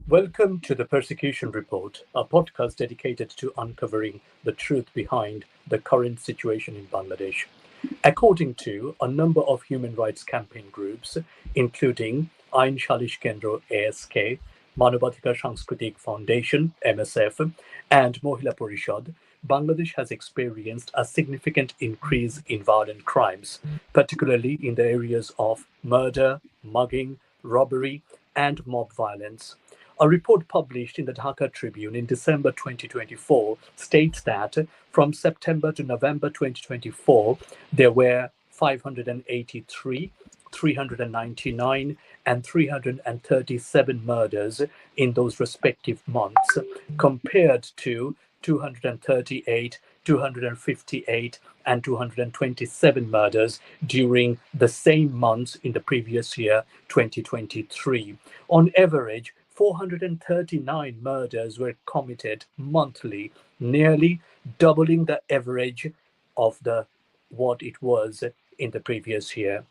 Welcome to the Persecution Report, a podcast dedicated to uncovering the truth behind the current situation in Bangladesh. According to a number of human rights campaign groups, including Ain Shalish Kendro ASK, Manabadhikar Sanskritik Foundation MSF, and Mohila Porishad, Bangladesh has experienced a significant increase in violent crimes, particularly in the areas of murder, mugging, robbery, and mob violence. A report published in the Dhaka Tribune in December 2024 states that from September to November 2024, there were 583, 399, and 337 murders in those respective months, compared to 238, 258, and 227 murders during the same months in the previous year, 2023. On average, 439 murders were committed monthly, nearly doubling the average of what it was in the previous year.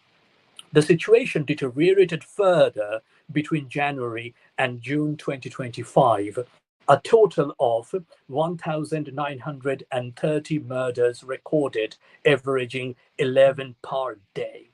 The situation deteriorated further between January and June 2025. A total of 1,930 murders recorded, averaging 11 per day.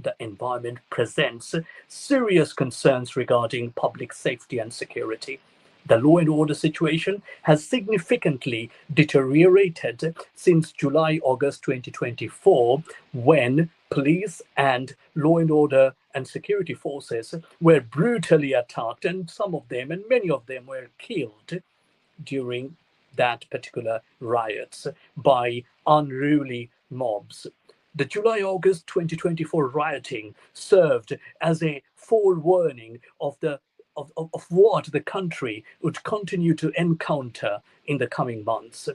The environment presents serious concerns regarding public safety and security. The law and order situation has significantly deteriorated since July-August 2024, when police and law and order and security forces were brutally attacked, and some of them, and many of them, were killed during that particular riots by unruly mobs. The July-August 2024 rioting served as a forewarning of what the country would continue to encounter in the coming months.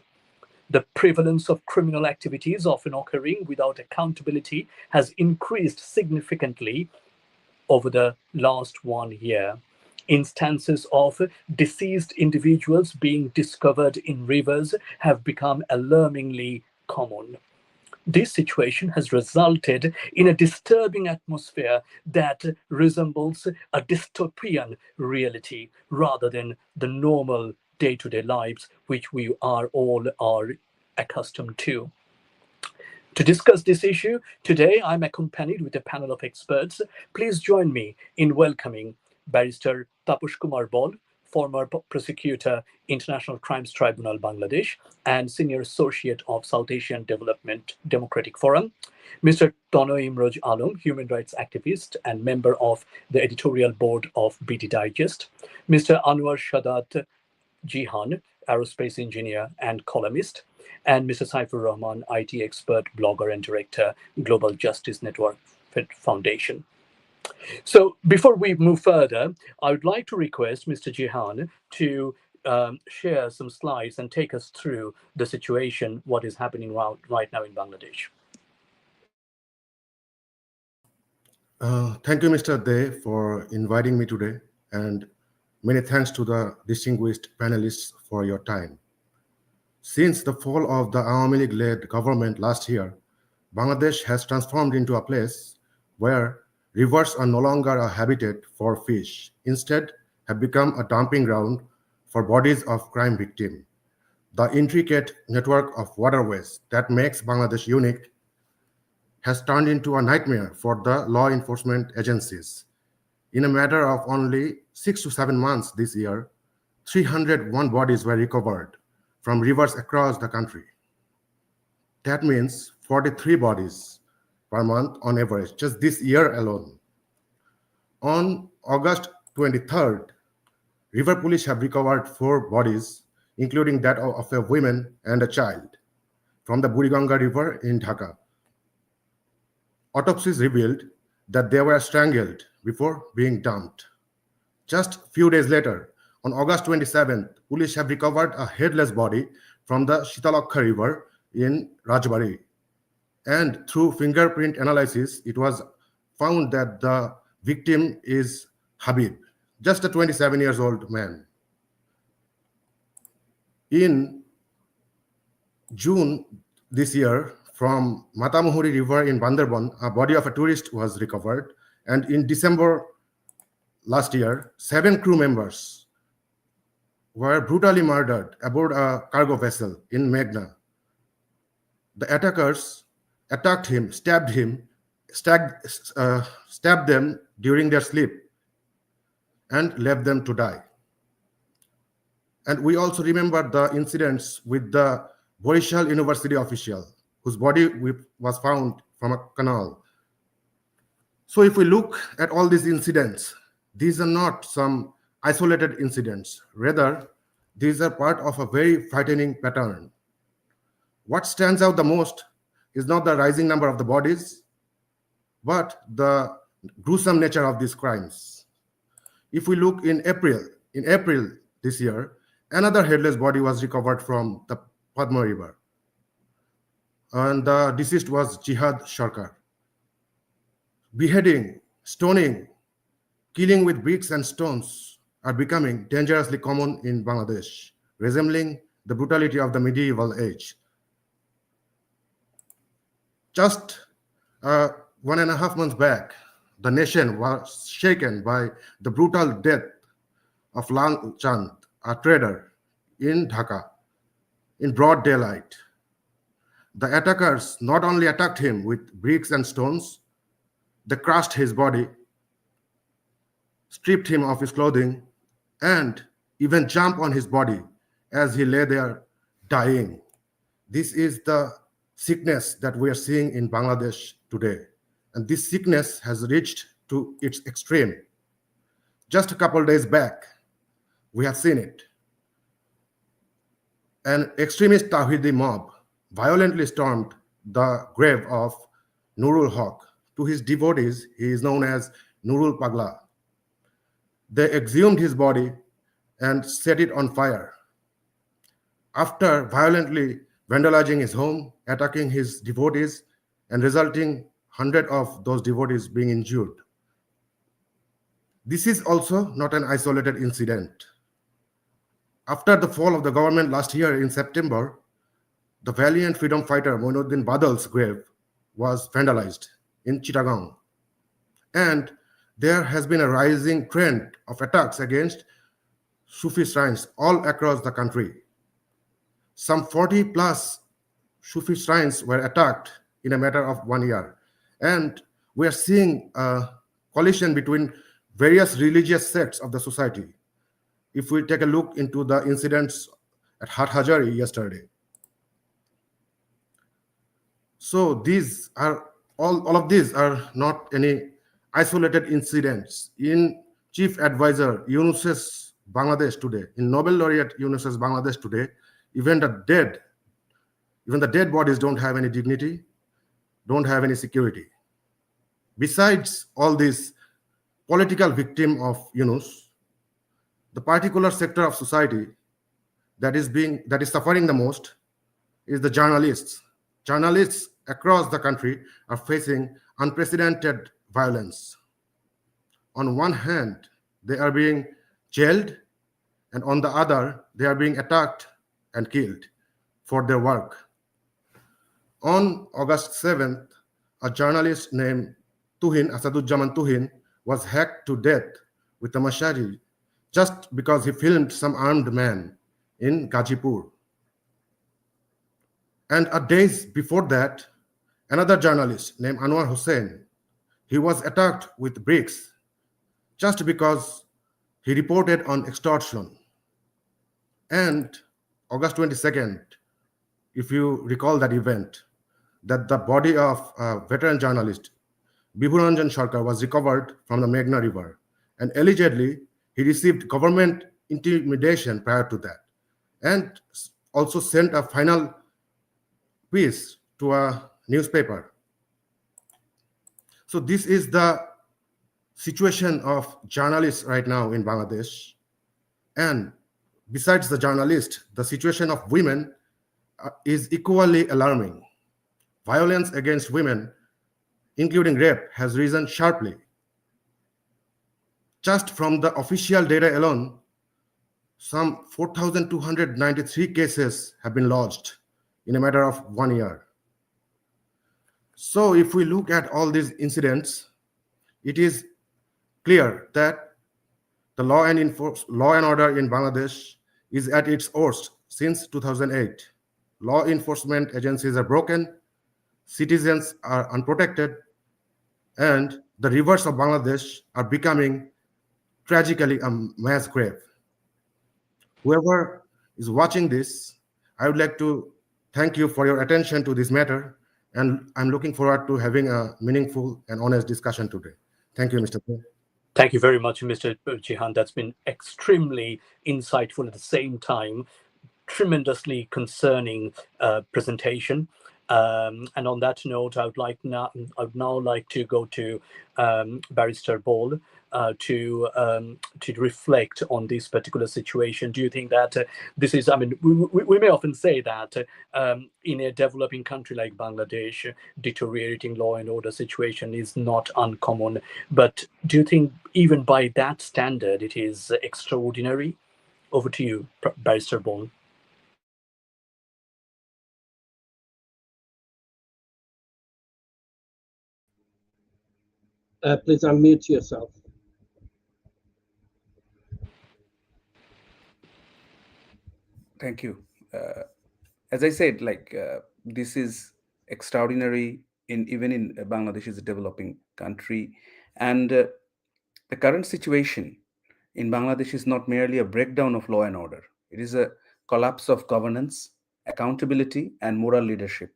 The prevalence of criminal activities, often occurring without accountability, has increased significantly over the last 1 year. Instances of deceased individuals being discovered in rivers have become alarmingly common. This situation has resulted in a disturbing atmosphere that resembles a dystopian reality rather than the normal day-to-day lives which we are all accustomed to. To discuss this issue, today I'm accompanied with a panel of experts. Please join me in welcoming Barrister Tapush Kumar Bol, former prosecutor, International Crimes Tribunal, Bangladesh, and Senior Associate of South Asian Development Democratic Forum, Mr. Tono Imroj Alam, human rights activist and member of the editorial board of BD Digest, Mr. Anwar Shadat Jihan, aerospace engineer and columnist, and Mr. Saifur Rahman, IT expert, blogger, and director, Global Justice Network Foundation. So before we move further, I would like to request Mr. Jihan to share some slides and take us through the situation, what is happening right now in Bangladesh. Thank you, Mr. Dey, for inviting me today, and many thanks to the distinguished panelists for your time. Since the fall of the Awami League-led government last year, Bangladesh has transformed into a place where rivers are no longer a habitat for fish, instead have become a dumping ground for bodies of crime victims. The intricate network of waterways that makes Bangladesh unique has turned into a nightmare for the law enforcement agencies. In a matter of only 6 to 7 months this year, 301 bodies were recovered from rivers across the country. That means 43 bodies per month on average, just this year alone. On August 23rd, River Police have recovered 4 bodies, including that of a woman and a child, from the Buriganga River in Dhaka. Autopsies revealed that they were strangled before being dumped. Just a few days later, on August 27th, police have recovered a headless body from the Shitalakha River in Rajbari. And through fingerprint analysis, it was found that the victim is Habib, just a 27-year-old man. In June this year, from Matamuhuri River in Bandarban, a body of a tourist was recovered. And in December last year, 7 crew members were brutally murdered aboard a cargo vessel in Meghna. The attackers attacked him, stabbed, stabbed them during their sleep, and left them to die. And we also remember the incidents with the Borishal University official whose body was found from a canal. So if we look at all these incidents, these are not some isolated incidents. Rather, these are part of a very frightening pattern. What stands out the most is not the rising number of the bodies, but the gruesome nature of these crimes. If we look in April this year, another headless body was recovered from the Padma River, and the deceased was Jihad Sharkar. Beheading, stoning, killing with bricks and stones are becoming dangerously common in Bangladesh, resembling the brutality of the medieval age. Just 1.5 months back, the nation was shaken by the brutal death of Lan Chand, a trader in Dhaka, in broad daylight. The attackers not only attacked him with bricks and stones, they crushed his body, stripped him of his clothing, and even jumped on his body as he lay there dying. This is the sickness that we are seeing in Bangladesh today. And this sickness has reached to its extreme. Just a couple days back, we have seen it. An extremist Tawhidi mob violently stormed the grave of Nurul Haq. To his devotees, he is known as Nurul Pagla. They exhumed his body and set it on fire. After violently vandalizing his home, attacking his devotees, and resulting hundreds of those devotees being injured. This is also not an isolated incident. After the fall of the government last year in September, the valiant freedom fighter Moinuddin Badal's grave was vandalized in Chittagong. And there has been a rising trend of attacks against Sufi shrines all across the country. Some 40 plus Sufi shrines were attacked in a matter of 1 year. And we are seeing a collision between various religious sects of the society. If we take a look into the incidents at Hathajari yesterday. So these are all of these are not any isolated incidents. In Chief Advisor Yunus's Bangladesh today, in Nobel laureate Yunus's Bangladesh today, even the dead bodies don't have any dignity, don't have any security. Besides all this political victim of Yunus, the particular sector of society that is suffering the most is the journalists. Journalists across the country are facing unprecedented violence. On one hand, they are being jailed, and on the other, they are being attacked and killed for their work. On August 7th, a journalist named Asaduzzaman Tuhin, was hacked to death with a machete just because he filmed some armed man in Gazipur. And a days before that, another journalist named Anwar Hussain, he was attacked with bricks just because he reported on extortion. And August 22nd, if you recall that event, that the body of a veteran journalist, Bibhuranjan Sarkar, was recovered from the Meghna River. And allegedly, he received government intimidation prior to that, and also sent a final piece to a newspaper. So this is the situation of journalists right now in Bangladesh. And besides the journalists, the situation of women is equally alarming. Violence against women, including rape, has risen sharply. Just from the official data alone, some 4,293 cases have been lodged in a matter of 1 year. So if we look at all these incidents, it is clear that the law and order in Bangladesh is at its worst since 2008. Law enforcement agencies are broken, citizens are unprotected, and the rivers of Bangladesh are becoming tragically a mass grave. Whoever is watching this, I would like to thank you for your attention to this matter, and I'm looking forward to having a meaningful and honest discussion today. Thank you, Mr. Pei. Thank you very much, Mr. Jihan. That's been extremely insightful, at the same time tremendously concerning presentation. And on that note, I would now like to go to Barrister Ball to reflect on this particular situation. Do you think that this is? I mean, we may often say that in a developing country like Bangladesh, deteriorating law and order situation is not uncommon. But do you think, even by that standard, it is extraordinary? Over to you, Barrister Ball. Please unmute yourself. Thank you. As I said, this is extraordinary even in Bangladesh is a developing country, and the current situation in Bangladesh is not merely a breakdown of law and order. It is a collapse of governance, accountability, and moral leadership.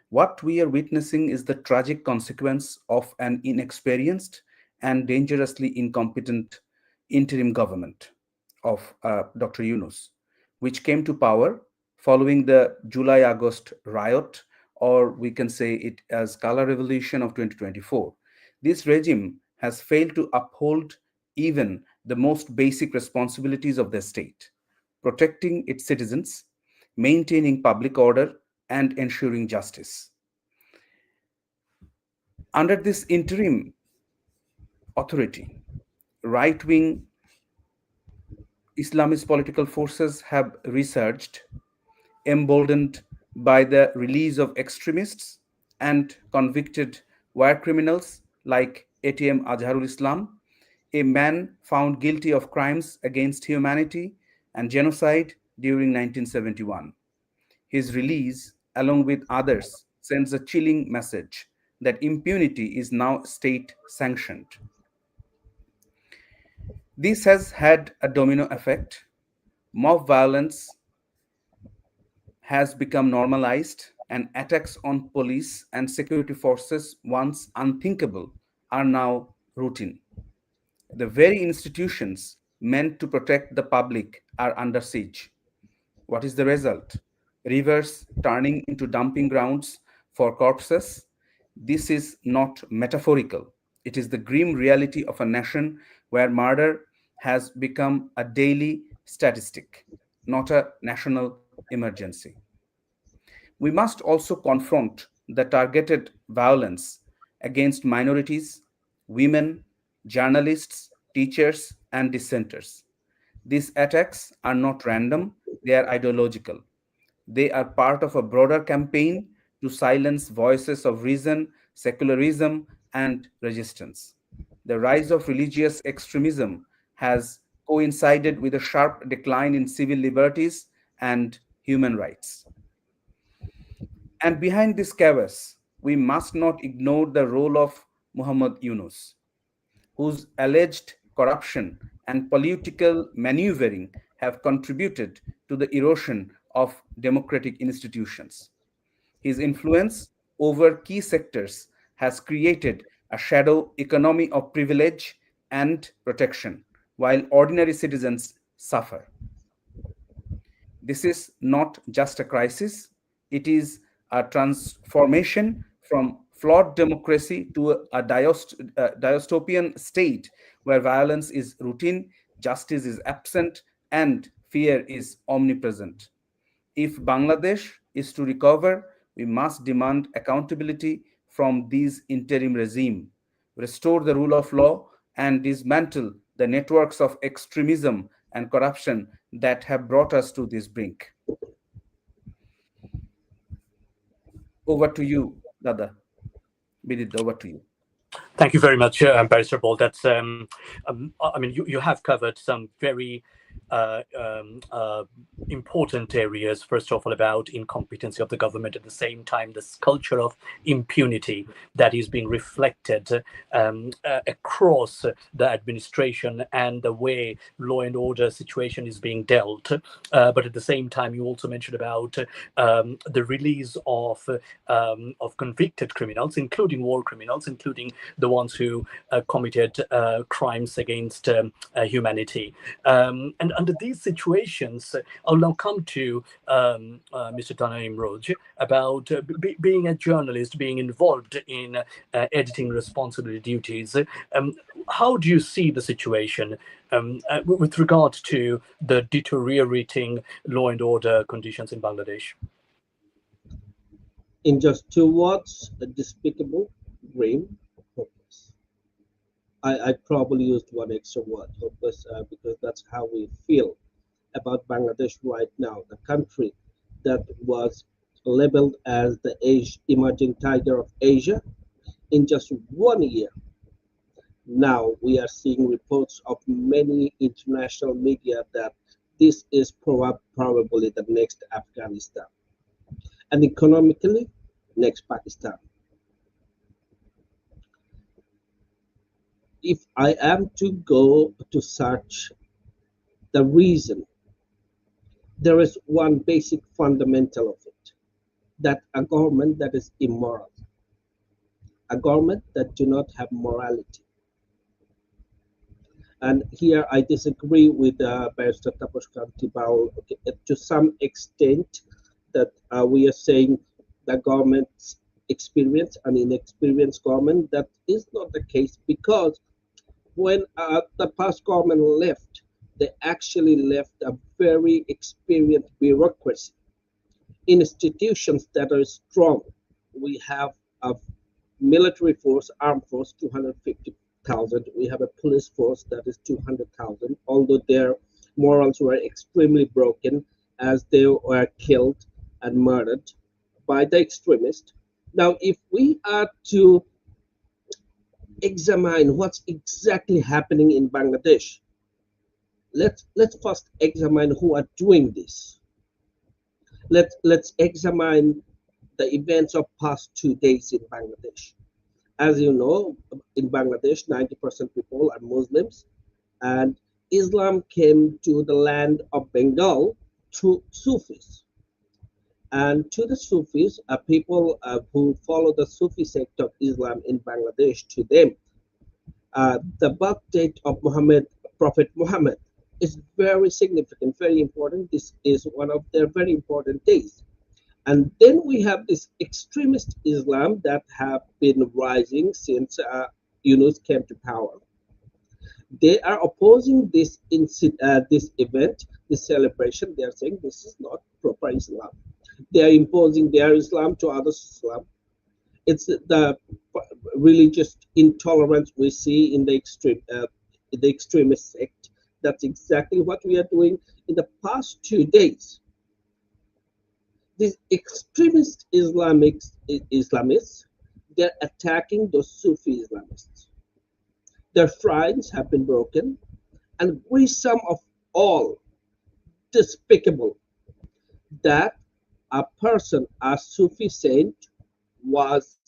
What we are witnessing is the tragic consequence of an inexperienced and dangerously incompetent interim government of Dr. Yunus, which came to power following the July-August riot, or we can say it as color revolution of 2024. This regime has failed to uphold even the most basic responsibilities of the state, protecting its citizens, maintaining public order, and ensuring justice. Under this interim authority, right-wing Islamist political forces have resurged, emboldened by the release of extremists and convicted war criminals like ATM Azharul Islam, a man found guilty of crimes against humanity and genocide during 1971. His release, along with others, sends a chilling message that impunity is now state sanctioned. This has had a domino effect. Mob violence has become normalized, and attacks on police and security forces, once unthinkable, are now routine. The very institutions meant to protect the public are under siege. What is the result? Rivers turning into dumping grounds for corpses. This is not metaphorical. It is the grim reality of a nation where murder has become a daily statistic, not a national emergency. We must also confront the targeted violence against minorities, women, journalists, teachers, and dissenters. These attacks are not random, they are ideological. They are part of a broader campaign to silence voices of reason, secularism, and resistance. The rise of religious extremism has coincided with a sharp decline in civil liberties and human rights. And behind this chaos, we must not ignore the role of Muhammad Yunus, whose alleged corruption and political maneuvering have contributed to the erosion of democratic institutions. His influence over key sectors has created a shadow economy of privilege and protection, while ordinary citizens suffer. This is not just a crisis, it is a transformation from flawed democracy to a dystopian state where violence is routine, justice is absent, and fear is omnipresent. If Bangladesh is to recover, we must demand accountability from these interim regime, restore the rule of law, and dismantle the networks of extremism and corruption that have brought us to this brink. Over to you, Dada. Bidit, over to you. Thank you very much, Barrister Ball. That's, I mean, you have covered some very important areas. First of all, about incompetency of the government. At the same time, this culture of impunity that is being reflected across the administration and the way law and order situation is being dealt. But at the same time, you also mentioned about the release of convicted criminals, including war criminals, including the ones who committed crimes against humanity. And under these situations, I'll now come to Mr. Tanaim Roj about being a journalist, being involved in editing responsibility duties. How do you see the situation with regard to the deteriorating law and order conditions in Bangladesh? In just two words, despicable, grim, hopeless. I probably used one extra word, hopeless, because that's how we feel about Bangladesh right now, the country that was labeled as the emerging tiger of Asia. In just 1 year, now we are seeing reports of many international media that this is probably the next Afghanistan, and economically, next Pakistan. If I am to go to search the reason, there is one basic fundamental of it, that a government that is immoral, a government that do not have morality. And here I disagree with Barrister Taposh Kanti Baul to some extent, that we are saying the government's experience, an inexperienced government. That is not the case, because when the past government left, they actually left a very experienced bureaucracy, institutions that are strong. We have a military force, armed force, 250,000. We have a police force that is 200,000, although their morals were extremely broken as they were killed and murdered by the extremists. Now, if we are to examine what's exactly happening in Bangladesh, let's first examine who are doing this. Let's examine the events of past 2 days in Bangladesh. As you know, in Bangladesh, 90% people are Muslims, and Islam came to the land of Bengal through Sufis. And to the Sufis, people who follow the Sufi sect of Islam in Bangladesh, to them, the birth date of Prophet Muhammad, is very significant, very important. This is one of their very important days. And then we have this extremist Islam that have been rising since Yunus came to power. They are opposing this event, this celebration. They are saying this is not proper Islam. They are imposing their Islam to others' Islam. It's the religious intolerance we see in the extremist sect. That's exactly what we are doing in the past 2 days. These extremist Islamists, they're attacking those Sufi Islamists. Their shrines have been broken, and gruesome of all, despicable, that a person, a Sufi saint, was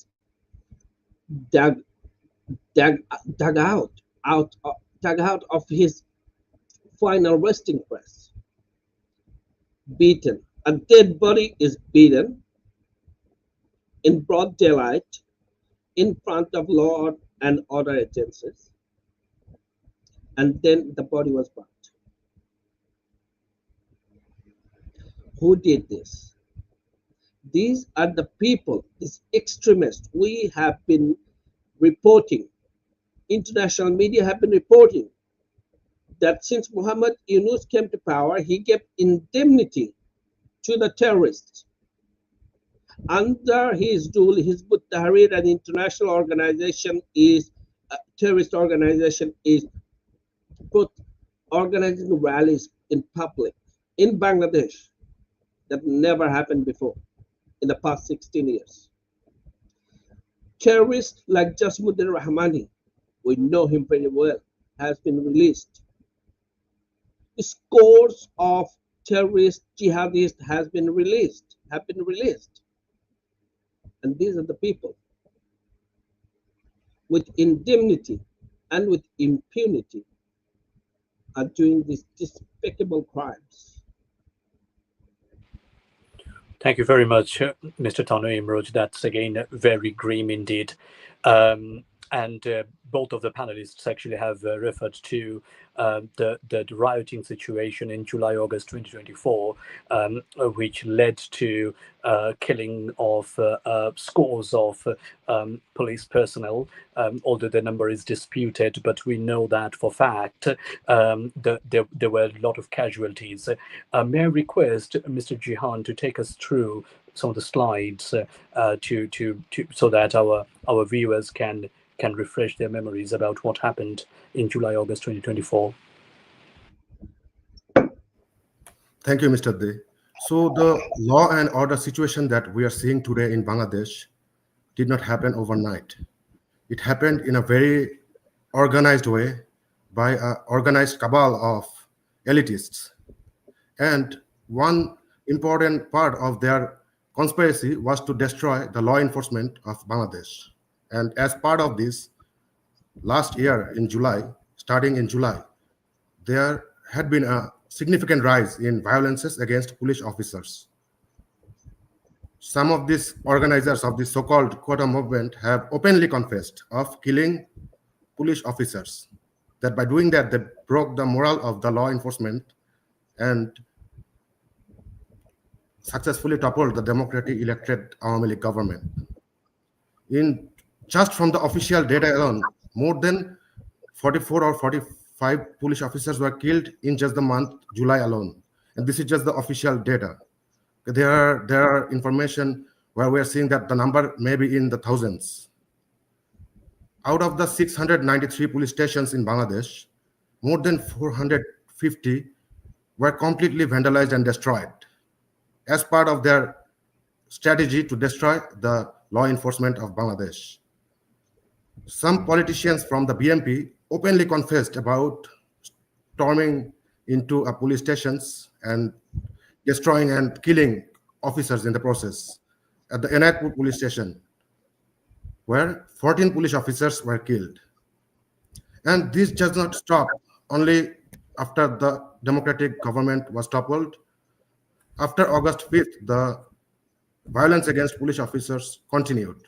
dug out of his final resting place, beaten. A dead body is beaten in broad daylight in front of law and order agencies, and then the body was burnt. Who did this? These are the people, these extremists. We have been reporting, international media have been reporting, that since Muhammad Yunus came to power, he gave indemnity to the terrorists. Under his rule, Hizb ut-Tahrir, an international organization, is a terrorist organization, is organizing rallies in public in Bangladesh. That never happened before in the past 16 years. Terrorists like Jasmuddin Rahmani, we know him very well, has been released. scores of terrorist jihadists have been released, and these are the people with indemnity and with impunity are doing these despicable crimes. Thank you very much, Mr. Tano Imroj. That's again very grim indeed. And both of the panelists actually have referred to the rioting situation in July, August 2024, which led to killing of scores of police personnel, although the number is disputed, but we know that for fact there were a lot of casualties. May I request Mr. Jihan to take us through some of the slides so that our viewers can refresh their memories about what happened in July, August 2024. Thank you, Mr. Dey. So the law and order situation that we are seeing today in Bangladesh did not happen overnight. It happened in a very organized way by an organized cabal of elitists. And one important part of their conspiracy was to destroy the law enforcement of Bangladesh. And as part of this, last year in July, starting in July, there had been a significant rise in violences against police officers. Some of these organizers of this so-called quota movement have openly confessed of killing police officers. That by doing that, they broke the morale of the law enforcement and successfully toppled the democratically elected Awami League government. Just from the official data alone, more than 44 or 45 police officers were killed in just the month July alone. And this is just the official data. There are information where we are seeing that the number may be in the thousands. Out of the 693 police stations in Bangladesh, more than 450 were completely vandalized and destroyed as part of their strategy to destroy the law enforcement of Bangladesh. Some politicians from the BMP openly confessed about storming into a police stations and destroying and killing officers in the process. At the Enayatpur police station, where 14 police officers were killed. And this does not stop only after the democratic government was toppled. After August 5th, the violence against police officers continued.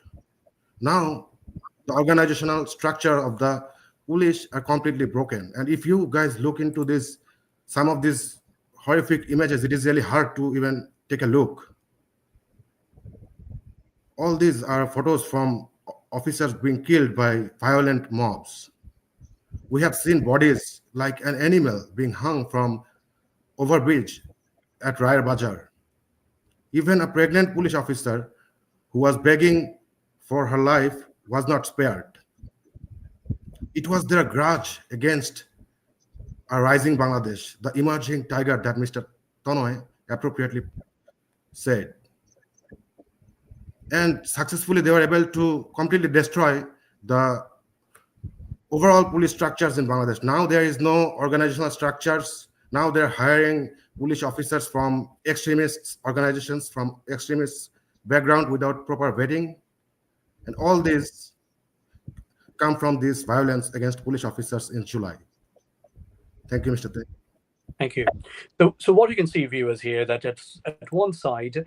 Now, the organizational structure of the police are completely broken. And if you guys look into this, some of these horrific images, it is really hard to even take a look. All these are photos from officers being killed by violent mobs. We have seen bodies like an animal being hung from overbridge at Raya Bazaar. Even a pregnant police officer who was begging for her life was not spared. It was their grudge against a rising Bangladesh, the emerging tiger that Mr. Tonoy appropriately said. And successfully, they were able to completely destroy the overall police structures in Bangladesh. Now there is no organizational structures. Now they're hiring police officers from extremist organizations, from extremist background without proper vetting. And all this come from this violence against police officers in July. Thank you, Mr. Dey. Thank you. So what you can see, viewers, here, that at one side,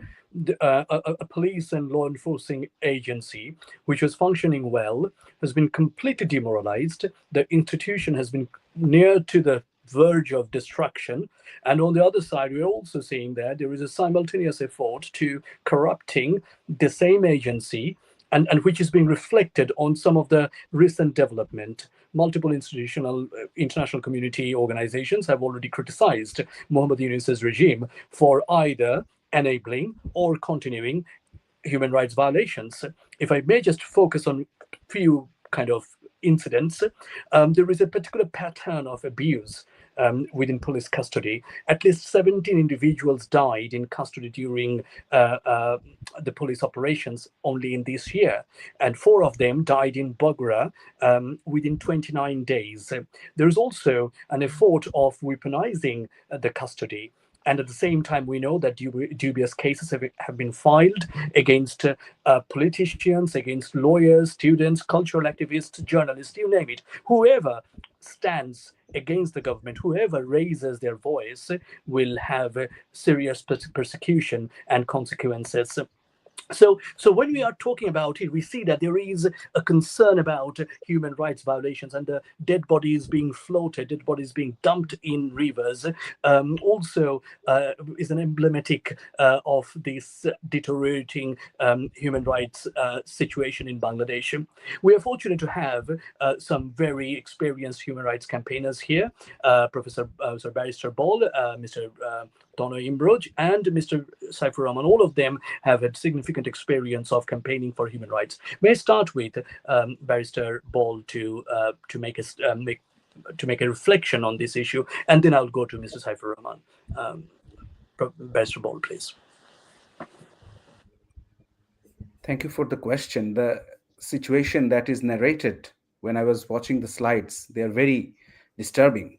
a police and law enforcing agency, which was functioning well, has been completely demoralized. The institution has been near to the verge of destruction. And on the other side, we're also seeing that there is a simultaneous effort to corrupting the same agency, and which is being reflected on some of the recent development. Multiple international community organizations have already criticized Mohammad Yunus's regime for either enabling or continuing human rights violations. If I may just focus on few kind of incidents, there is a particular pattern of abuse within police custody. At least 17 individuals died in custody during the police operations only in this year, and 4 of them died in Bogra within 29 days. There is also an effort of weaponizing the custody. And at the same time, we know that dubious cases have been filed against politicians, against lawyers, students, cultural activists, journalists, you name it. Whoever stands against the government, whoever raises their voice, will have serious persecution and consequences. So when we are talking about it, we see that there is a concern about human rights violations and the dead bodies being floated, dead bodies being dumped in rivers. Also, is an emblematic of this deteriorating human rights situation in Bangladesh. We are fortunate to have some very experienced human rights campaigners here, Professor Sir Barrister Ball, Mr. Tono Imroj, and Mr. Saifur Rahman. All of them have had significant experience of campaigning for human rights. May I start with Barrister Ball to make a reflection on this issue, and then I'll go to Mr. Saifur Rahman. Barrister Ball, please. Thank you for the question. The situation that is narrated when I was watching the slides, they are very disturbing.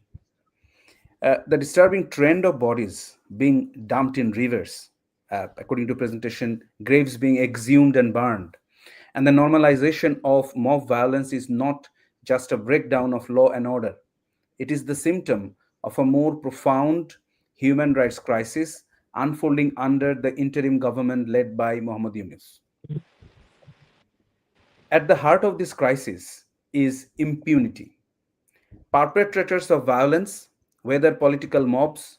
The disturbing trend of bodies being dumped in rivers, according to presentation, graves being exhumed and burned, and the normalization of mob violence is not just a breakdown of law and order. It is the symptom of a more profound human rights crisis unfolding under the interim government led by Mohammad Yunus. At the heart of this crisis is impunity. Perpetrators of violence, whether political mobs,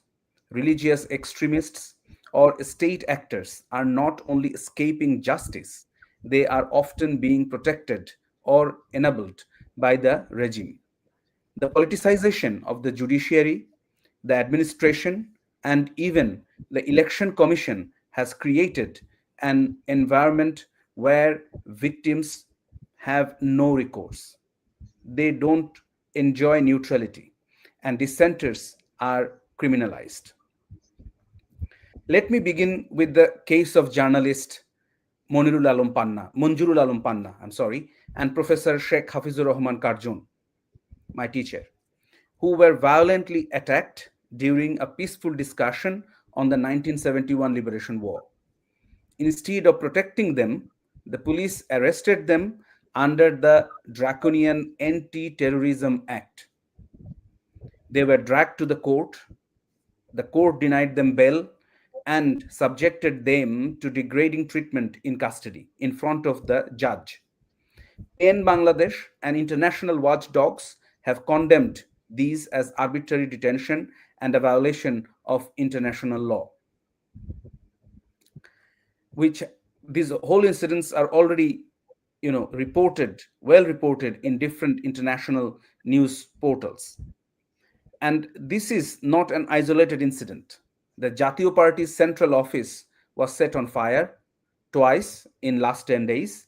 religious extremists, or state actors, are not only escaping justice, they are often being protected or enabled by the regime. The politicization of the judiciary, the administration, and even the election commission has created an environment where victims have no recourse. They don't enjoy neutrality, and dissenters are criminalized. Let me begin with the case of journalist Monjurul Alam Panna, and Professor Sheikh Hafizur Rahman Karjun, my teacher, who were violently attacked during a peaceful discussion on the 1971 Liberation War. Instead of protecting them, the police arrested them under the draconian Anti-Terrorism Act. They were dragged to the court. The court denied them bail and subjected them to degrading treatment in custody in front of the judge. In Bangladesh and international watchdogs have condemned these as arbitrary detention and a violation of international law. Which these whole incidents are already, well reported in different international news portals. And this is not an isolated incident. The Jatiyo Party's central office was set on fire twice in last 10 days,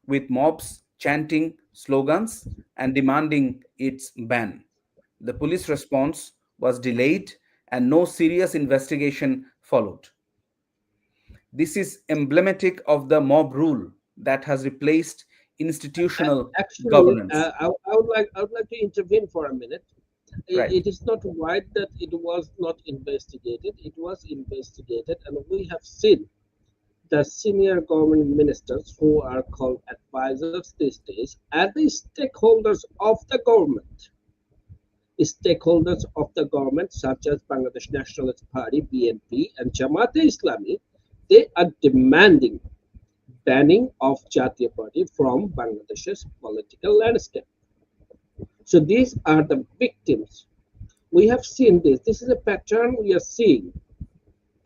with mobs chanting slogans and demanding its ban. The police response was delayed and no serious investigation followed. This is emblematic of the mob rule that has replaced institutional governance. I would like to intervene for a minute. Right. It is not right that it was not investigated. It was investigated, and we have seen the senior government ministers, who are called advisors these days, are the stakeholders of the government. Stakeholders of the government, such as Bangladesh Nationalist Party, BNP, and Jamaat-e-Islami, they are demanding banning of Jatiyo Party from Bangladesh's political landscape. So these are the victims. We have seen this. This is a pattern we are seeing,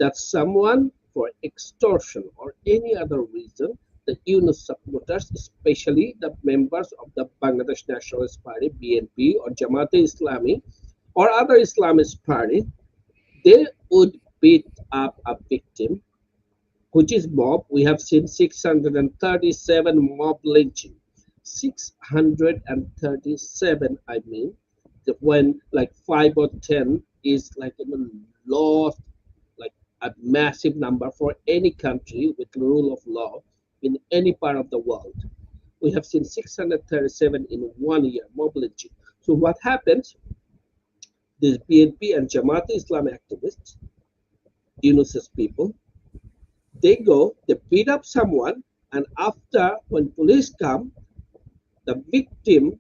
that someone, for extortion or any other reason, the Yunus supporters, especially the members of the Bangladesh Nationalist Party, BNP, or Jamaat-e-Islami, or other Islamist party, they would beat up a victim, which is mob. We have seen 637 mob lynching, 637, I mean, when like 5 or 10 is like a law, like a massive number for any country with the rule of law in any part of the world. We have seen 637 in 1 year mobility. So what happens? These BNP and Jamaat Islam activists, Yunus's people, they go, they beat up someone, and after, when police come, the victim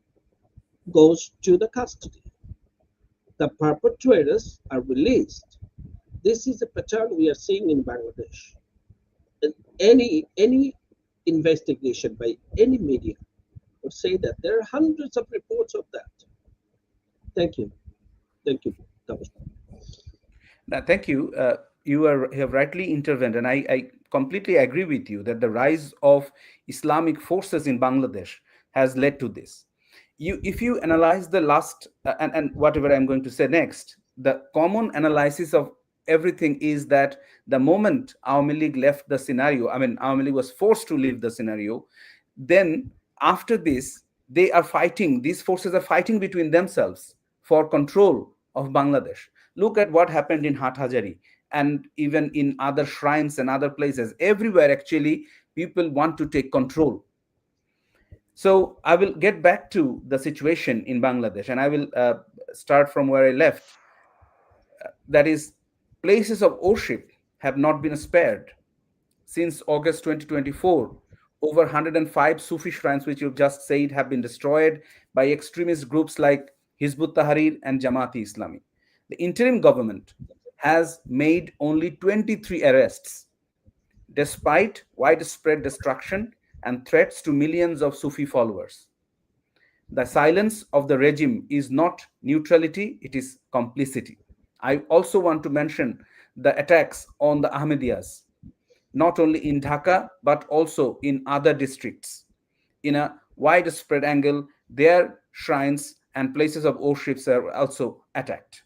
goes to the custody. The perpetrators are released. This is a pattern we are seeing in Bangladesh. And any investigation by any media would say that there are hundreds of reports of that. Thank you. Thank you. Now, thank you. You have rightly intervened, and I completely agree with you that the rise of Islamic forces in Bangladesh has led to this. If you analyze the last and whatever I'm going to say next, the common analysis of everything is that the moment Awami League left the scenario, I mean, Awami League was forced to leave the scenario, then after this, they are fighting, these forces are fighting between themselves for control of Bangladesh. Look at what happened in Hathajari and even in other shrines and other places. Everywhere, actually, people want to take control. So I will get back to the situation in Bangladesh, and I will start from where I left. That is, places of worship have not been spared. Since August 2024, over 105 Sufi shrines, which you've just said, have been destroyed by extremist groups like Hizbut Tahrir and Jamaati Islami. The interim government has made only 23 arrests, despite widespread destruction and threats to millions of Sufi followers. The silence of the regime is not neutrality, it is complicity. I also want to mention the attacks on the Ahmadiyyas, not only in Dhaka, but also in other districts. In a widespread angle, their shrines and places of worship are also attacked.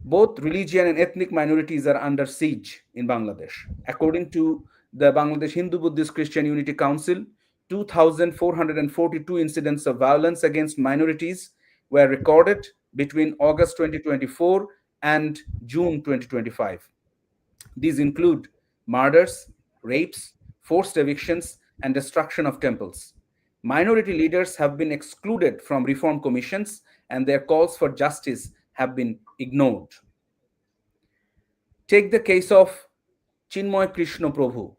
Both religion and ethnic minorities are under siege in Bangladesh. According to the Bangladesh Hindu Buddhist Christian Unity Council, 2,442 incidents of violence against minorities were recorded between August 2024 and June 2025. These include murders, rapes, forced evictions, and destruction of temples. Minority leaders have been excluded from reform commissions, and their calls for justice have been ignored. Take the case of Chinmoy Krishna Prabhu,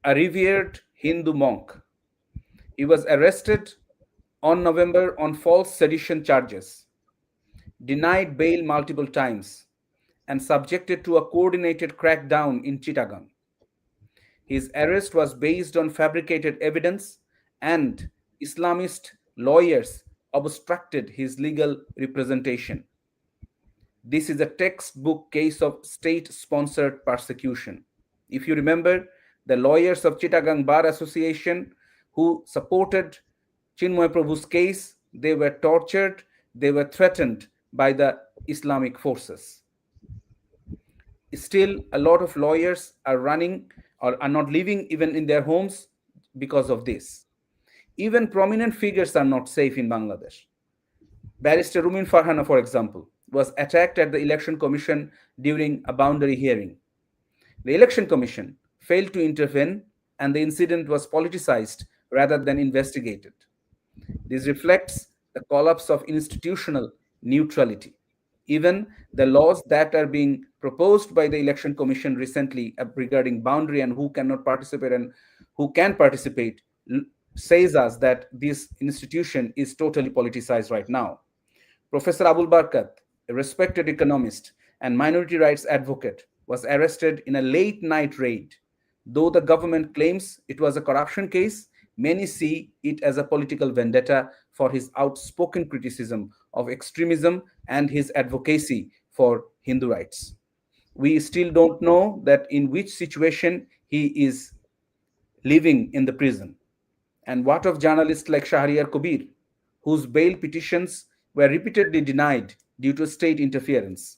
a revered Hindu monk. He was arrested on November on false sedition charges, denied bail multiple times, and subjected to a coordinated crackdown in Chittagong. His arrest was based on fabricated evidence, and Islamist lawyers obstructed his legal representation. This is a textbook case of state-sponsored persecution. If you remember, the lawyers of Chittagong Bar Association who supported Chinmoy Prabhu's case, they were tortured, they were threatened by the Islamic forces. Still, a lot of lawyers are running or are not living even in their homes because of this. Even prominent figures are not safe in Bangladesh. Barrister Rumin Farhana, for example, was attacked at the Election Commission during a boundary hearing. The Election Commission failed to intervene, and the incident was politicized rather than investigated. This reflects the collapse of institutional neutrality. Even the laws that are being proposed by the Election Commission recently regarding boundary and who cannot participate and who can participate says us that this institution is totally politicized right now. Professor Abul Barkat, a respected economist and minority rights advocate, was arrested in a late night raid. Though the government claims it was a corruption case, many see it as a political vendetta for his outspoken criticism of extremism and his advocacy for Hindu rights. We still don't know that in which situation he is living in the prison. And what of journalists like Shahriar Kabir, whose bail petitions were repeatedly denied due to state interference?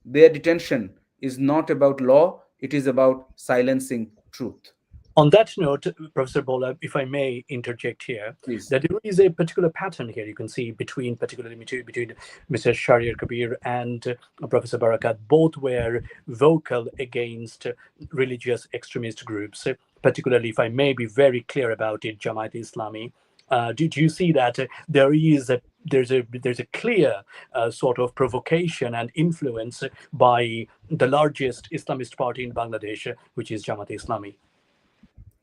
Their detention is not about law, it is about silencing truth. On that note, Professor Bola, if I may interject here, Please. that there is a particular pattern here you can see between, particularly between Mr. Shahriar Kabir and Professor Barakat. Both were vocal against religious extremist groups, particularly, if I may be very clear about it, Jamaat-e-Islami. Did you see that there's a clear sort of provocation and influence by the largest Islamist party in Bangladesh, which is Jamaat-e-Islami?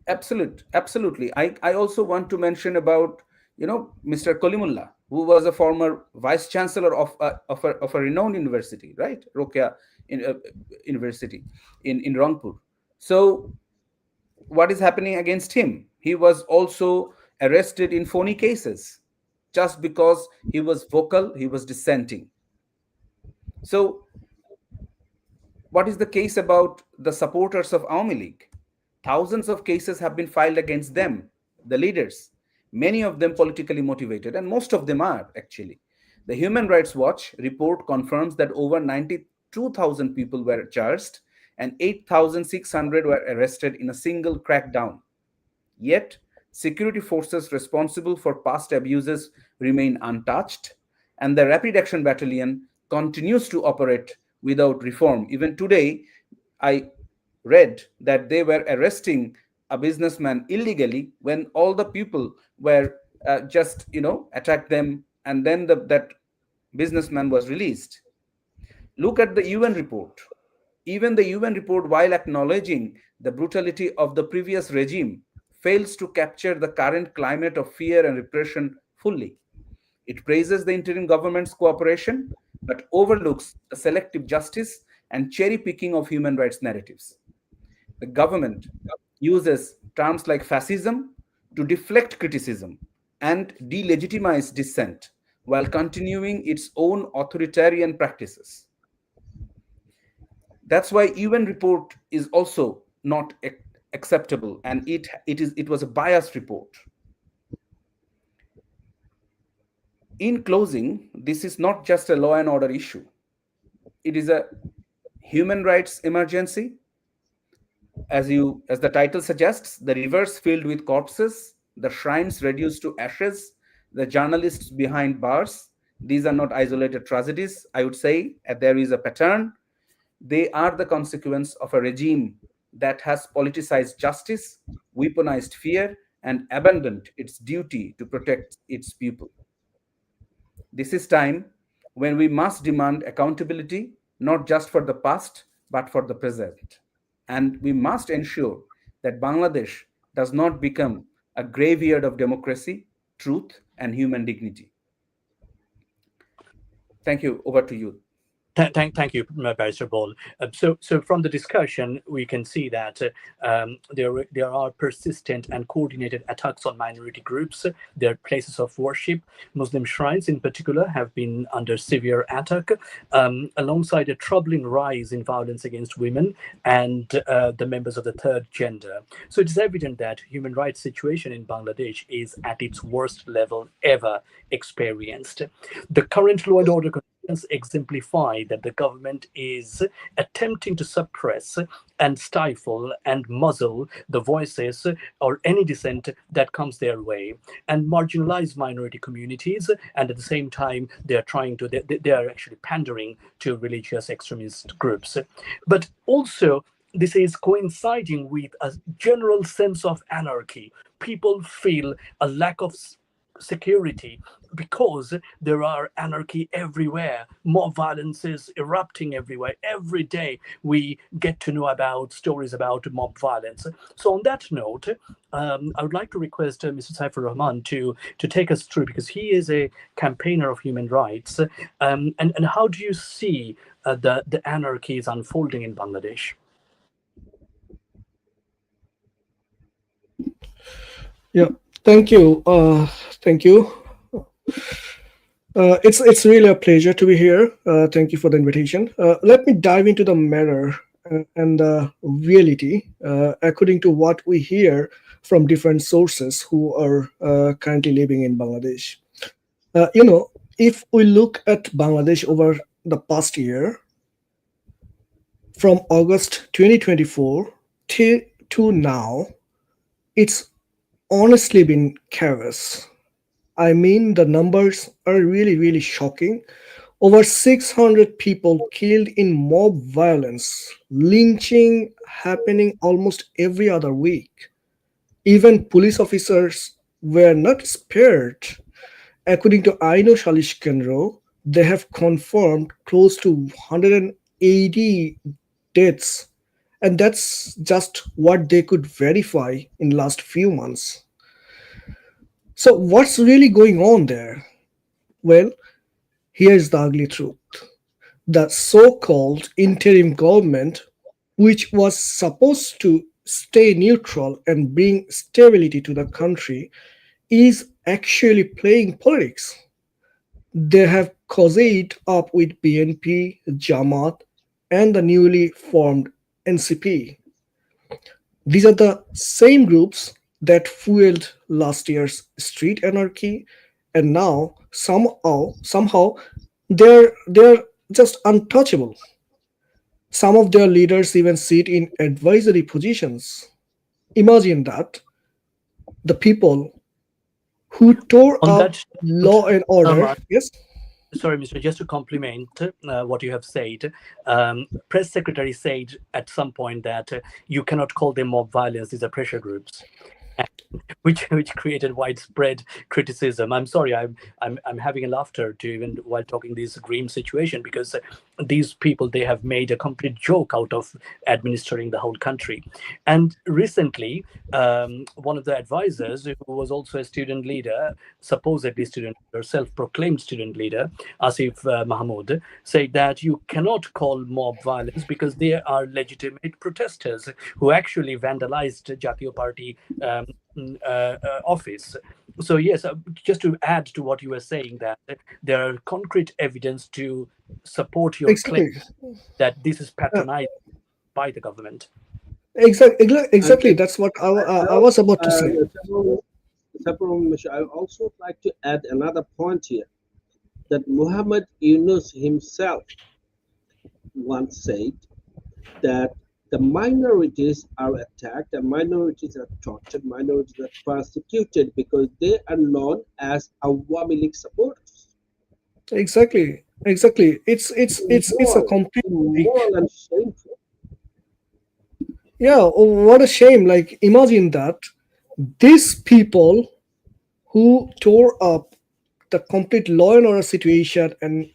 Absolutely. I also want to mention about Mr. Kolimullah, who was a former vice chancellor of a renowned university, right, Rokia University in Rangpur. So what is happening against him? He was also arrested in phony cases just because he was vocal, he was dissenting. So what is the case about the supporters of Awami League? Thousands of cases have been filed against them, the leaders, many of them politically motivated, and most of them are actually. The Human Rights Watch report confirms that over 92,000 people were charged and 8,600 were arrested in a single crackdown. Yet, security forces responsible for past abuses remain untouched, and the Rapid Action Battalion continues to operate without reform. Even today, I read that they were arresting a businessman illegally when all the people were just, attacked them, and then that businessman was released. Look at the UN report. Even the UN report, while acknowledging the brutality of the previous regime, fails to capture the current climate of fear and repression fully. It praises the interim government's cooperation, but overlooks the selective justice and cherry picking of human rights narratives. The government uses terms like fascism to deflect criticism and delegitimize dissent while continuing its own authoritarian practices. That's why UN report is also not acceptable, and it was a biased report. In closing, this is not just a law and order issue. It is a human rights emergency. As the title suggests, the rivers filled with corpses, the shrines reduced to ashes, the journalists behind bars. These are not isolated tragedies, I would say. There is a pattern. They are the consequence of a regime that has politicized justice, weaponized fear, and abandoned its duty to protect its people. This is time when we must demand accountability, not just for the past, but for the present. And we must ensure that Bangladesh does not become a graveyard of democracy, truth, and human dignity. Thank you. Over to you. Thank you, Barrister Ball. So from the discussion, we can see that there are persistent and coordinated attacks on minority groups, their places of worship. Muslim shrines, in particular, have been under severe attack, alongside a troubling rise in violence against women and the members of the third gender. So it is evident that human rights situation in Bangladesh is at its worst level ever experienced. The current law and order exemplify that the government is attempting to suppress and stifle and muzzle the voices or any dissent that comes their way, and marginalize minority communities, and at the same time they are actually pandering to religious extremist groups. But also this is coinciding with a general sense of anarchy. People feel a lack of security because there are anarchy everywhere. Mob violence is erupting everywhere. Every day we get to know about stories about mob violence. So on that note, I would like to request Mr. Saifur Rahman to take us through, because he is a campaigner of human rights. And how do you see the anarchies unfolding in Bangladesh? Yeah, thank you. Thank you. It's really a pleasure to be here. Thank you for the invitation. Let me dive into the matter and the reality according to what we hear from different sources who are currently living in Bangladesh. If we look at Bangladesh over the past year, from August 2024 to now, It's honestly been chaos. I mean, the numbers are really, really shocking. Over 600 people killed in mob violence, lynching happening almost every other week. Even police officers were not spared. According to Aino Shalish Kenro, they have confirmed close to 180 deaths, and that's just what they could verify in last few months. So what's really going on there? Well, here's the ugly truth. The so-called interim government, which was supposed to stay neutral and bring stability to the country, is actually playing politics. They have cozied up with BNP, Jamaat, and the newly formed NCP. These are the same groups that fueled last year's street anarchy, and now somehow they're just untouchable. Some of their leaders even sit in advisory positions. Imagine that the people who tore On up that law and order. note, Yes. sorry, Mr. Just to compliment what you have said, press secretary said at some point that you cannot call them mob violence; these are pressure groups, which created widespread criticism. I'm sorry, I'm having a laughter to even while talking this grim situation because these people they have made a complete joke out of administering the whole country. And recently, one of the advisors who was also a student leader, supposedly student or self-proclaimed student leader, Asif Mahmood, said that you cannot call mob violence because they are legitimate protesters who actually vandalized Jatiyo Party office. So yes, just to add to what you were saying, that there are concrete evidence to support your claim Exactly. that this is Uh, patronized by the government. And exactly. That's what I was about to say. I also like to add another point here that Muhammad Yunus himself once said that the minorities are attacked, the minorities are tortured, minorities are persecuted because they are known as Awami League supporters. Exactly. It's a Immoral, complete, immoral and shameful. yeah. What a shame. Like imagine that these people who tore up the complete law and order situation and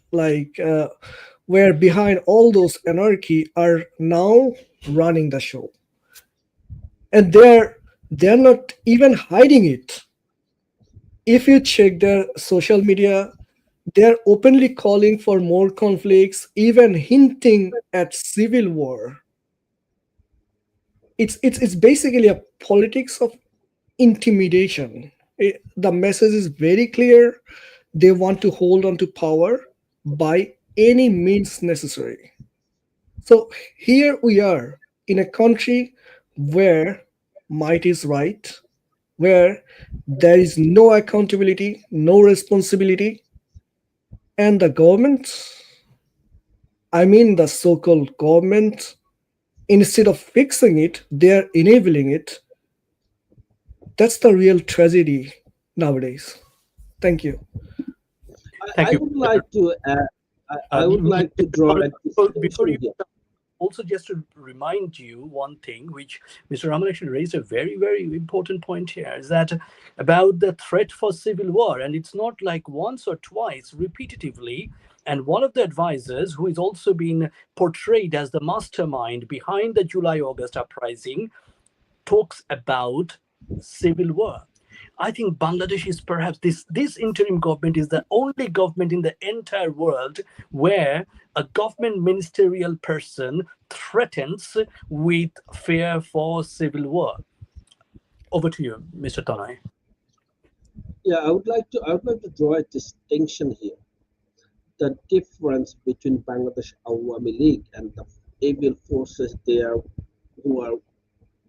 were behind all those anarchy are now running the show, and they're not even hiding it. If you check their social media, they're openly calling for more conflicts, even hinting at civil war. It's basically a politics of intimidation. The message is very clear. They want to hold on to power by any means necessary. So here we are in a country where might is right, where there is no accountability, no responsibility, and the government, I mean the so called government, instead of fixing it, they're enabling it. That's the real tragedy nowadays. Thank you. Thank I you. would like to I would like to draw a Before distinction you here. also just to remind you one thing, which Mr. Rahman actually raised a very, very important point here, is that about the threat for civil war. And it's not like once or twice, repetitively. And one of the advisors, who is also being portrayed as the mastermind behind the July August uprising, talks about civil war. I think Bangladesh is perhaps this interim government is the only government in the entire world where a government ministerial person threatens with fear for civil war. Over to you, Mr. Tanai. Yeah, I would like to draw a distinction here. The difference between Bangladesh Awami League and the evil forces there who are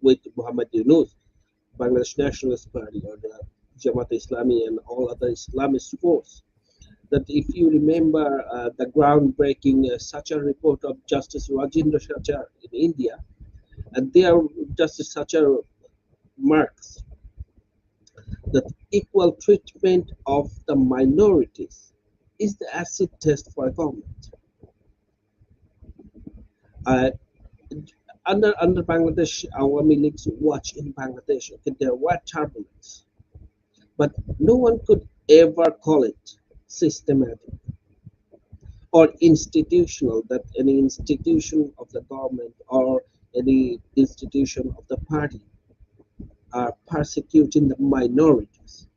with Muhammad Yunus, Bangladesh Nationalist Party or the Jamaat Islami and all other Islamist force. That if you remember the groundbreaking Sachar report of Justice Rajendra Sachar in India, and there Justice Sachar Marx that equal treatment of the minorities is the acid test for a government. Uh, under Bangladesh, Awami League's watch in Bangladesh, okay, there were turbulence, but no one could ever call it systematic or institutional, that any institution of the government or any institution of the party are persecuting the minorities.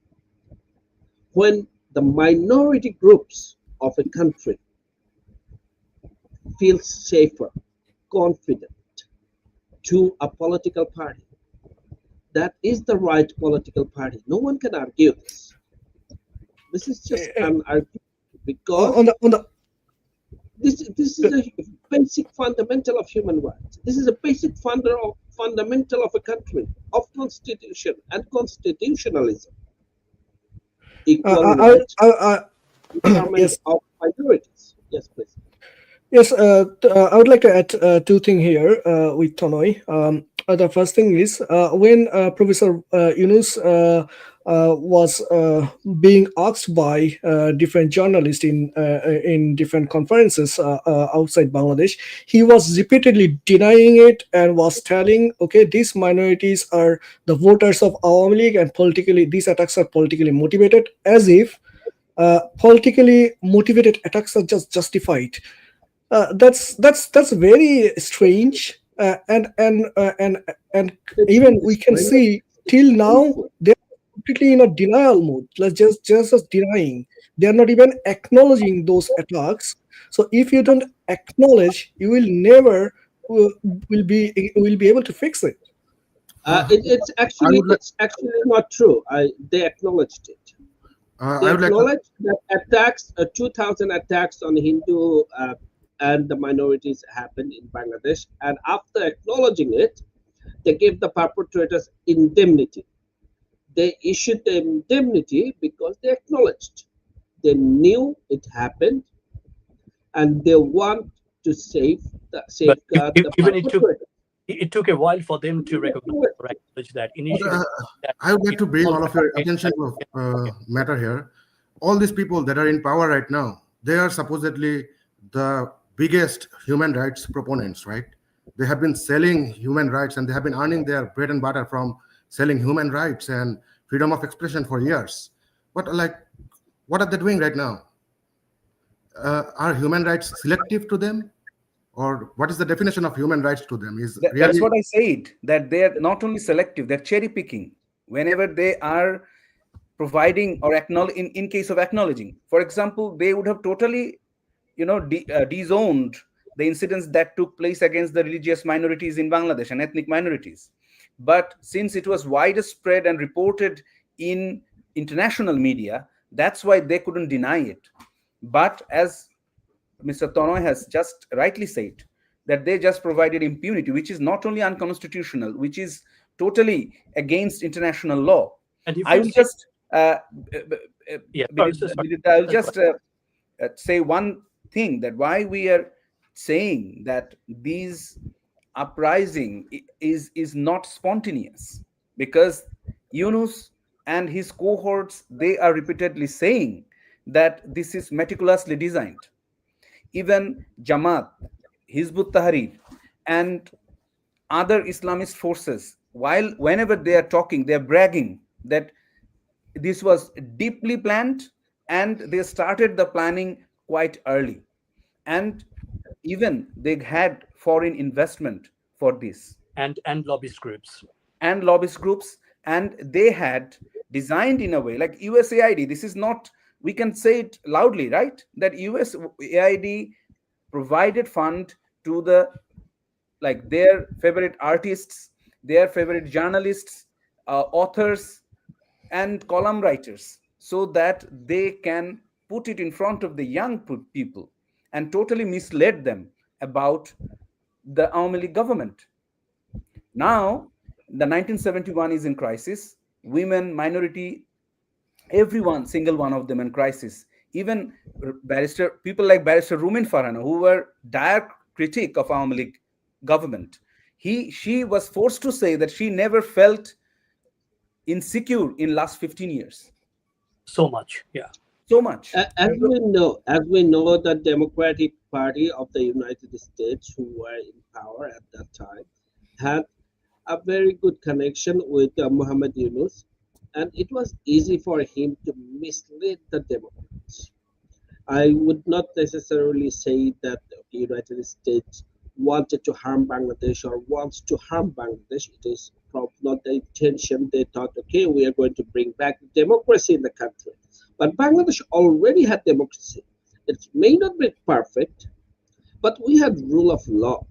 When the minority groups of a country feel safer, confident to a political party, that is the right political party. No one can argue this. This is just an argument because on the this is a basic fundamental of human rights. This is a basic fundamental of a country, of constitution and constitutionalism. Equal rights, empowerment yes. of minorities. Yes, please. Yes, I would like to add two things here with Tonoi. The first thing is when Professor Yunus was being asked by different journalists in different conferences outside Bangladesh, he was repeatedly denying it and was telling, okay, these minorities are the voters of Awami League and politically these attacks are politically motivated, as if politically motivated attacks are just justified. That's very strange, and even we can see till now they're completely in a denial mode. Like just denying. They are not even acknowledging those attacks. So if you don't acknowledge, you will never will be able to fix it. It's actually not true. They acknowledged it. They I would like to, acknowledged that attacks, 2,000 attacks on Hindu and the minorities happened in Bangladesh, and after acknowledging it, they gave the perpetrators indemnity. They issued the indemnity because they acknowledged, they knew it happened, and they want to safeguard the even perpetrators. it took a while for them to recognize or acknowledge that initially. That I would like to bring all all of your the- attention to matter here. All these people that are in power right now, they are supposedly the biggest human rights proponents, right? They have been selling human rights and they have been earning their bread and butter from selling human rights and freedom of expression for years. But like, what are they doing right now? Are human rights selective to them? Or what is the definition of human rights to them? Is That's really what I said, that they're not only selective, they're cherry picking whenever they are providing or acknowledge in case of acknowledging. For example, they would have totally disowned the incidents that took place against the religious minorities in Bangladesh and ethnic minorities. But since it was widespread and reported in international media, that's why they couldn't deny it. But as Mr. Tonoy has just rightly said, that they just provided impunity, which is not only unconstitutional, which is totally against international law. And if I you will see, just yeah, sorry, sorry. I will just say one thing, that why we are saying that these uprising is not spontaneous, because Yunus and his cohorts, they are repeatedly saying that this is meticulously designed. Even Jamaat, Hizbut Tahrir, and other Islamist forces, whenever they are talking, they are bragging that this was deeply planned and they started the planning quite early. And even they had foreign investment for this and lobbyist groups. and lobbyist groups, and they had designed in a way like USAID. This is not, we can say it loudly, right? That USAID provided fund to the, like, their favorite artists, their favorite journalists, authors, and column writers, so that they can put it in front of the young people and totally misled them about the Awami League government. Now, the 1971 is in crisis. Women, minority, everyone, single one of them in crisis. Even people like Barrister Rumin Farhana, who were dire critic of Awami League government, she was forced to say that she never felt insecure in last 15 years. So much, yeah. So much. As we know, the Democratic Party of the United States, who were in power at that time, had a very good connection with Muhammad Yunus, and it was easy for him to mislead the Democrats. I would not necessarily say that the United States wanted to harm Bangladesh or wants to harm Bangladesh. It is probably not the intention. They thought, okay, we are going to bring back democracy in the country. But Bangladesh already had democracy. It may not be perfect, but we had rule of law.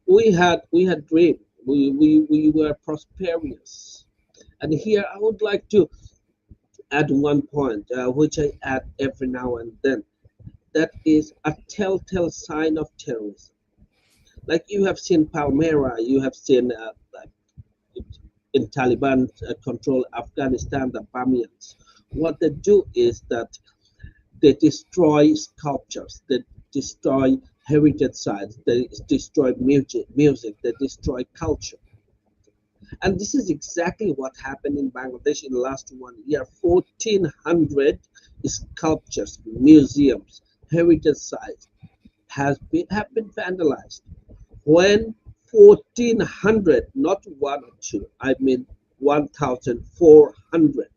We had dream. We were prosperous. And here I would like to add one point, which I add every now and then. That is a telltale sign of terrorism. Like you have seen Palmyra, you have seen like in Taliban control Afghanistan, the Bamians. What they do is that they destroy sculptures, they destroy heritage sites, they destroy music, they destroy culture. And this is exactly what happened in Bangladesh in the last 1 year. 1,400 sculptures, museums, heritage sites have been vandalized. When 1,400, not one or two, I mean 1,400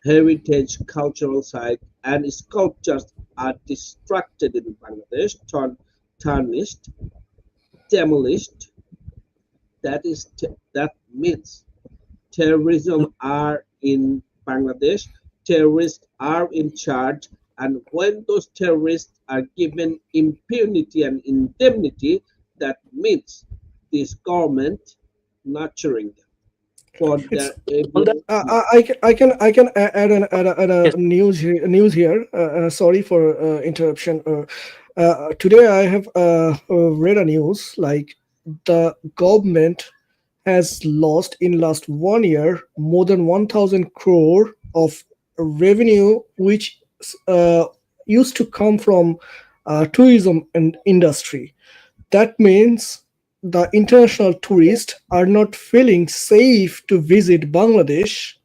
heritage cultural sites and sculptures are destructed in Bangladesh, tarnished, demolished, that means terrorism are in Bangladesh, terrorists are in charge, and when those terrorists are given impunity and indemnity, that means this government nurturing them for their On that, I can add a yes, news here. Sorry for interruption. Today I have read a news like the government has lost in last 1 year more than 1,000 crore of revenue, which uh, used to come from tourism and industry. That means the international tourists are not feeling safe to visit Bangladesh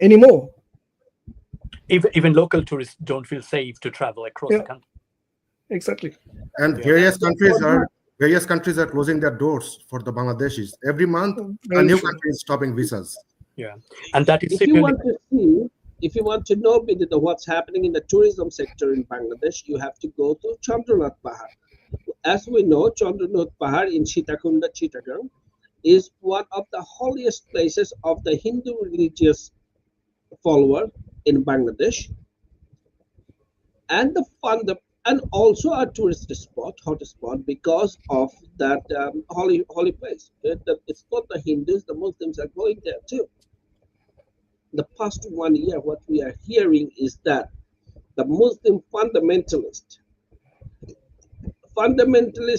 anymore. even local tourists don't feel safe to travel across the Yeah, country. exactly. And Yeah. various countries are closing their doors for the Bangladeshis. Every month, a Very new true. country is stopping visas. Yeah, and that is if you severely want to see, if you want to know what's happening in the tourism sector in Bangladesh, you have to go to Chandranath Pahar. As we know, Chandranath Pahar in Chitakunda, Chittagong, is one of the holiest places of the Hindu religious follower in Bangladesh, and and also a tourist spot, hotspot, because of that holy place. It's not the Hindus, the Muslims are going there too. The past 1 year, what we are hearing is that the Muslim fundamentalists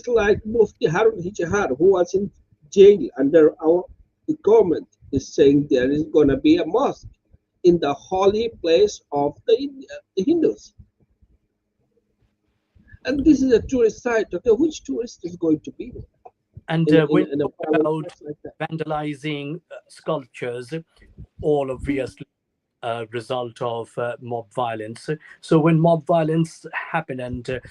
like Mufti Harun Hijahar, who was in jail under our government, is saying there is going to be a mosque in the holy place of the Hindus. And this is a tourist site. Okay, which tourist is going to be there and when in a you talk private about place like that? vandalizing sculptures, all obviously a result of mob violence. So when mob violence happened, and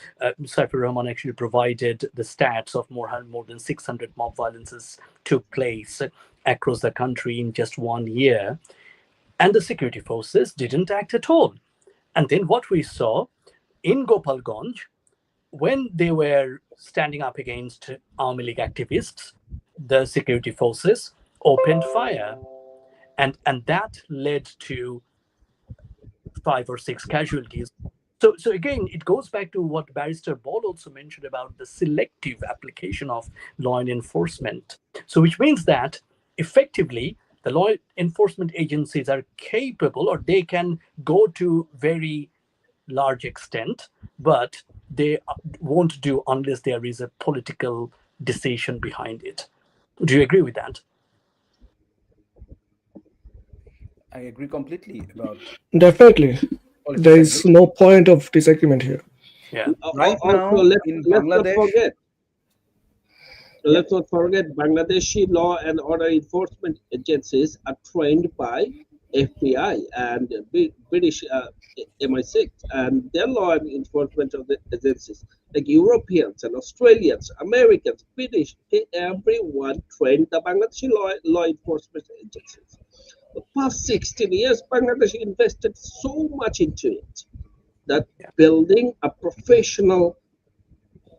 Saifur Rahman actually provided the stats of more than 600 mob violences took place across the country in just 1 year, and the security forces didn't act at all. And then what we saw in Gopalganj, when they were standing up against Army League activists, the security forces opened fire, and that led to 5 or 6 casualties. So again, it goes back to what Barrister Ball also mentioned about the selective application of law enforcement. So which means that effectively the law enforcement agencies are capable, or they can go to very large extent, but they won't do unless there is a political decision behind it. Do you agree with that? I agree completely about Definitely. politics There side. is no point of disagreement here. Yeah. Right Also, now let's in let's not Bangladesh, forget. Let's not forget, Bangladeshi law and order enforcement agencies are trained by FBI and British MI6, and their law enforcement of the agencies, like Europeans and Australians, Americans, British, everyone trained the Bangladeshi law enforcement agencies. The past 16 years, Bangladesh invested so much into it that building a professional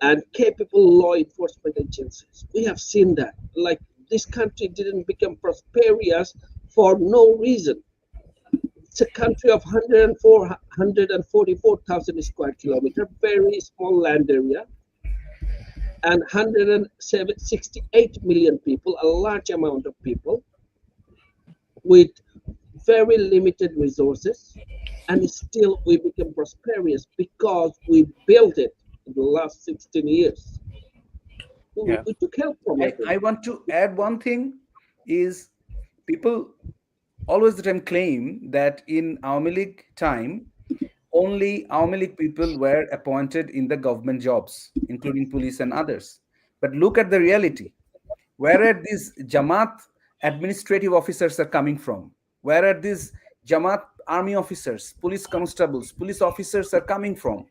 and capable law enforcement agencies. We have seen that. Like, this country didn't become prosperous for no reason. It's a country of 144,000 square kilometers, very small land area, and 168 million people, a large amount of people, with very limited resources, and still we become prosperous because we built it in the last 16 years. We took help from it. I want to add one thing is people always the time claim that in Awami League time, only Awami League people were appointed in the government jobs, including police and others. But look at the reality. Where are these Jamaat administrative officers are coming from? Where are these Jamaat army officers, police constables, police officers are coming from?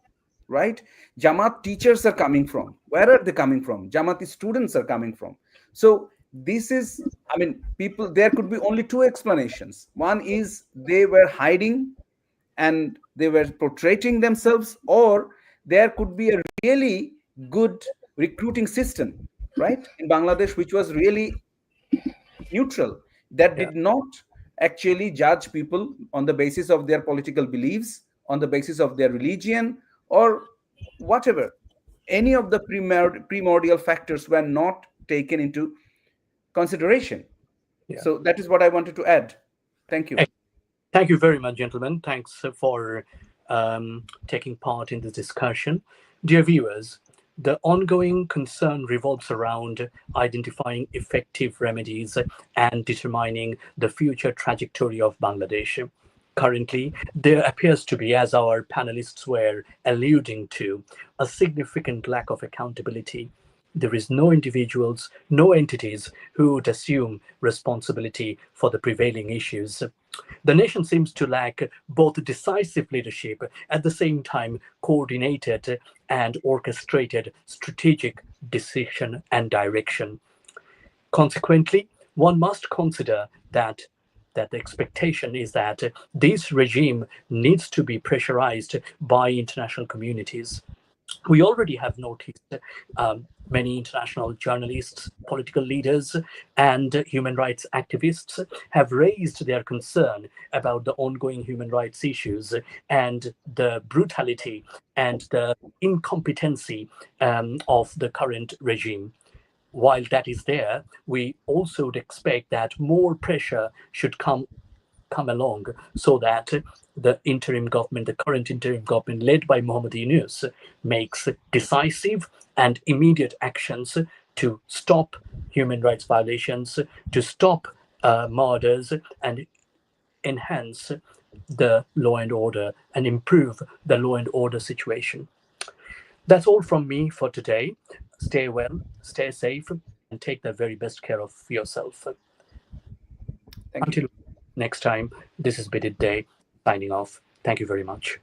Right? Jamaat teachers are coming from. Where are they coming from? Jamaat students are coming from. So this is, I mean, people, there could be only two explanations. One is they were hiding and they were portraying themselves, or there could be a really good recruiting system, right, in Bangladesh, which was really neutral, that did not actually judge people on the basis of their political beliefs, on the basis of their religion, or whatever. Any of the primordial factors were not taken into consideration. So that is what I wanted to add. Thank you. Thank you very much, gentlemen. Thanks for taking part in this discussion. Dear viewers, the ongoing concern revolves around identifying effective remedies and determining the future trajectory of Bangladesh. Currently, there appears to be, as our panelists were alluding to, a significant lack of accountability. There is no individuals, no entities who would assume responsibility for the prevailing issues. The nation seems to lack both decisive leadership, at the same time coordinated and orchestrated strategic decision and direction. Consequently, one must consider that the expectation is that this regime needs to be pressurized by international communities. We already have noticed many international journalists, political leaders, and human rights activists have raised their concern about the ongoing human rights issues and the brutality and the incompetency of the current regime. While that is there, we also would expect that more pressure should come along so that the interim government, the current interim government led by Mohammed Yunus, makes decisive and immediate actions to stop human rights violations, to stop murders, and enhance the law and order and improve the law and order situation. That's all from me for today. Stay well, stay safe, and take the very best care of yourself. Thank you. Until next time, this is Bidit Day signing off. Thank you very much.